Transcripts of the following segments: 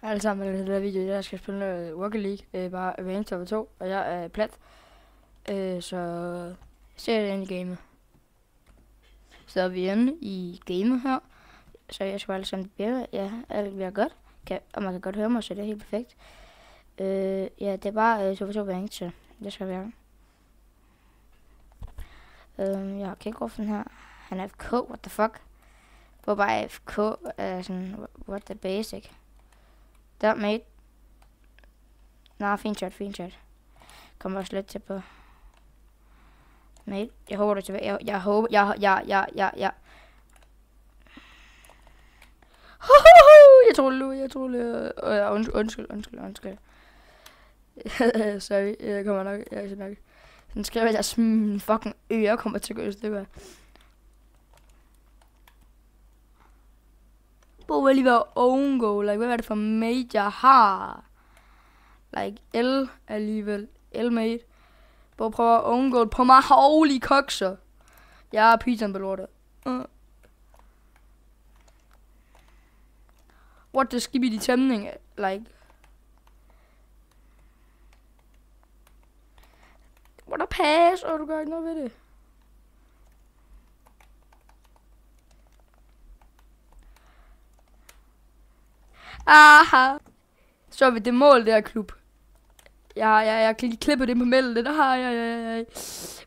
Alle sammen med den der video, jeg skal spille Rocket League, bare Advanced over 2, og jeg er plat. Så ser jeg ind i gamet. Så er vi inde i gamet her. Så jeg skal bare sådan bedre. Ja, alt bliver godt. Og man kan godt høre mig, så det er helt perfekt. Ja, det er bare super Advanced, så det skal være. Jeg har kickoffen her. Han er FK, what the fuck? Hvor bare FK er sådan, what the basic. Der, mate. Nå, fint shot. Kommer også lidt til på. Mate, jeg håber du er tilbage. Jeg håber, ja. Jeg tror det. Undskyld. Sorry, jeg kommer nok. Jeg skal nok. Den skriver, at jeg fucking ører kommer til at gå i stykker. Hvor vil lige være own goal? Like, hvad er det for mate, jeg har? Like, L alligevel. L mate. Hvor prøver at own goal på mig. Holy kokser. Jeg er pizzaen på lortet. What the skibby tæmning? Like. What a pass? Du gør ikke noget ved det. Aha. Så er vi det mål der, klub. Jeg kan lige klippe det på mellem. Det der har jeg.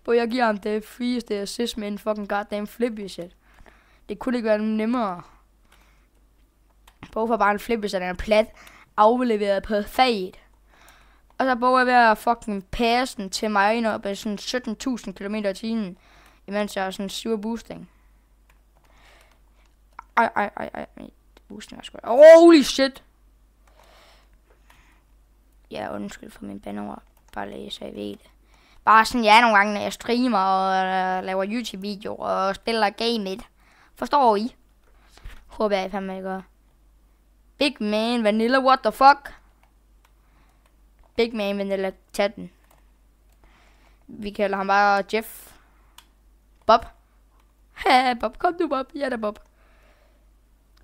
Hvor jeg giver ham det frieste assist med en fucking goddamn flippy shit. Det kunne ikke være nemmere. Hvorfor bare en flippy shit, der er plat afleveret på fade. Og så prøver jeg ved at fucking passe den til mig ind op af sådan 17.000 km i timen. Imens jeg har sådan en sur boosting. Ej. Boosting er sgu. Holy shit. Ja, undskyld for min bandord. Bare lige så jeg ved det. Bare sådan, ja, nogle gange, når jeg streamer og laver YouTube-videoer og spiller game. Forstår I? Håber jeg fandme, jeg gør. Big Man Vanilla, what the fuck? Big Man Vanilla, tag den. Vi kalder ham bare Jeff. Bob. Ha, Bob, kom du, Bob. Ja da, Bob.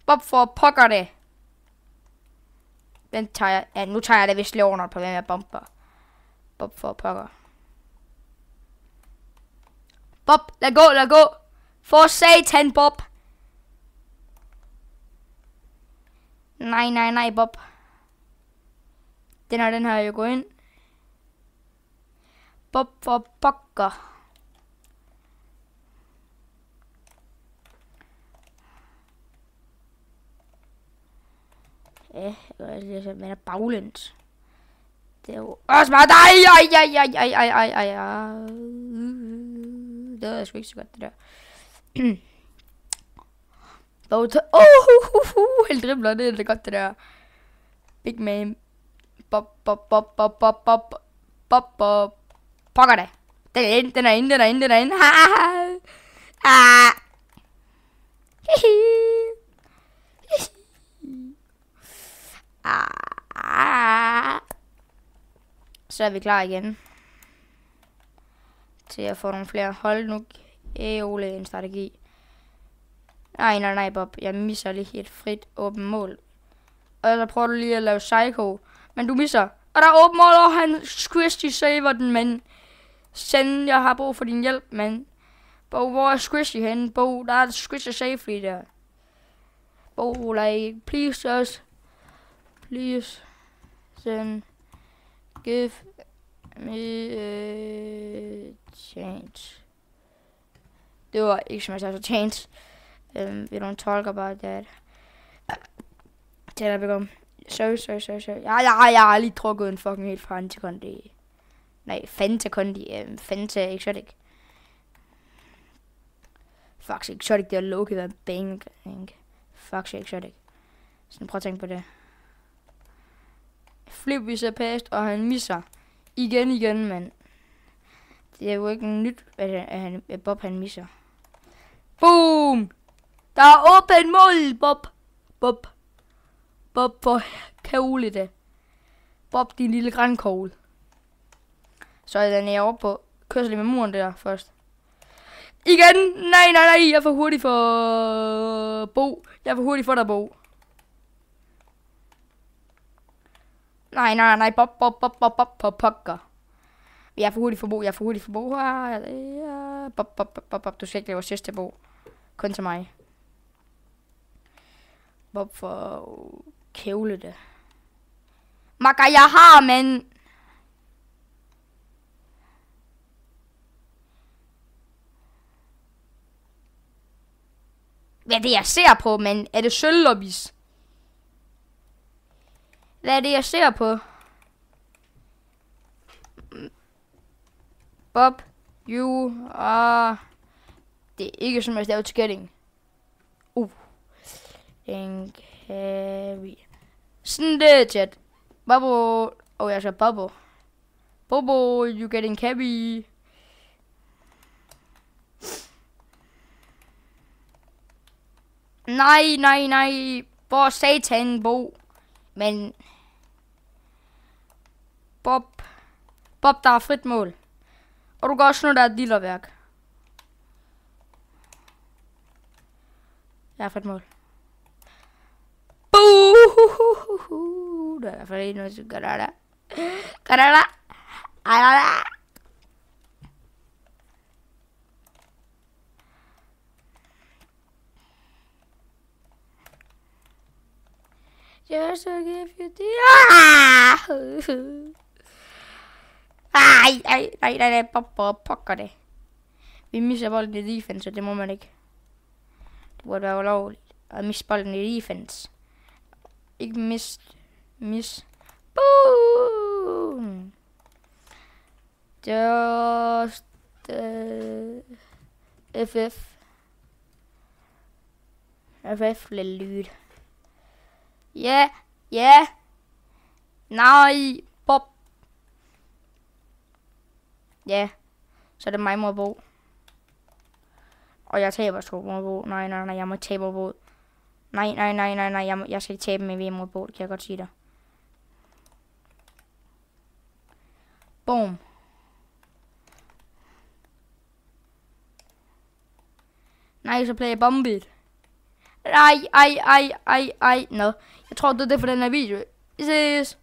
Bob for pokker det. Den tager jeg. Ja, nu tager jeg det vist låner på, hvem jeg bomber. Bob for pokker. Bob, lad gå. For satan, Bob. Nej, Bob. Den her jo gå ind. Bob for pokker. Ja, jeg kan også lige sætte med baglæns. Det er jo også meget. Ej. Det var sgu ikke så godt, det der. Helt dribler, det er det godt, det der. Big Man. Bob. Pokker det. Den er inde. Så er vi klar igen til at få nogle flere. Hold nu, Ole, en strategi. Nej, Bob. Jeg misser lige et frit åbent mål. Og så prøver du lige at lave psycho. Men du misser. Og der er åbent mål, og han Squishy saver den, men send, jeg har brug for din hjælp, mand. Bo, hvor er Squishy henne? Bo, der er et Squishy safely der. Bo, like, please just. Please. Send. Give me a chance. Det var ikke som jeg sagde, så chance. We don't talk about that. Til at begynde. Sorry. Jeg har lige trukket en fucking helt fra Antikondi. Nej, Fanta Kondi. Fanta Exotic. Fuck, Exotic, det er low-key været bang. Fuck, Exotic. Så prøv at tænke på det. Flip hvis jeg past, og han misser. Igen, mand. Det er jo ikke nyt, at Bob han misser. Boom! Der er åbent mål, Bob. Bob for kævle det. Bob, din lille grankogle. Så er den over på kørsel med muren der først. Igen! Nej, jeg er for hurtig for Bo. Jeg er for hurtig for dig, Bo. Nej, pokker. Jeg er for hurtigt for Bo, Bob, du skal ikke lave sidste Bo. Kun til mig. Bob for kævle det. Makker, jeg har, men... Hvad er det, jeg ser på, men er det sølvlobbys? Hvad er det, jeg ser på? Bob, you are... Det er ikke som jeg laver til gætning. Den kan vi... Sådan det, chat. Bobo... jeg siger Bobo. Bobo, you getting cabby. Nej. Hvor satan, Bo. Men... Bob, der er frit mål. Og du kan også nå, der er et lille værk. Jeg har frit mål. Der er i hvert fald ikke noget, så gør der. Just to give you the... Nej, Bob, pokker det. Vi misser bolden i defense, og det må man ikke. Det burde være ulovligt at miste bolden i defense. Ikke mis. Boom! Just... FF, lille lyd. Ja. Nej, Bob. Ja, så er det mig mod Bo. Og jeg taber sgu mod Bo. Nej, jeg må tabe mod Bo. Nej, jeg skal ikke tabe med VM mod Bo, det kan jeg godt sige dig. Boom. Nej, så player bombet. Nej. Nå, jeg tror, det er det for den her video. Vi ses.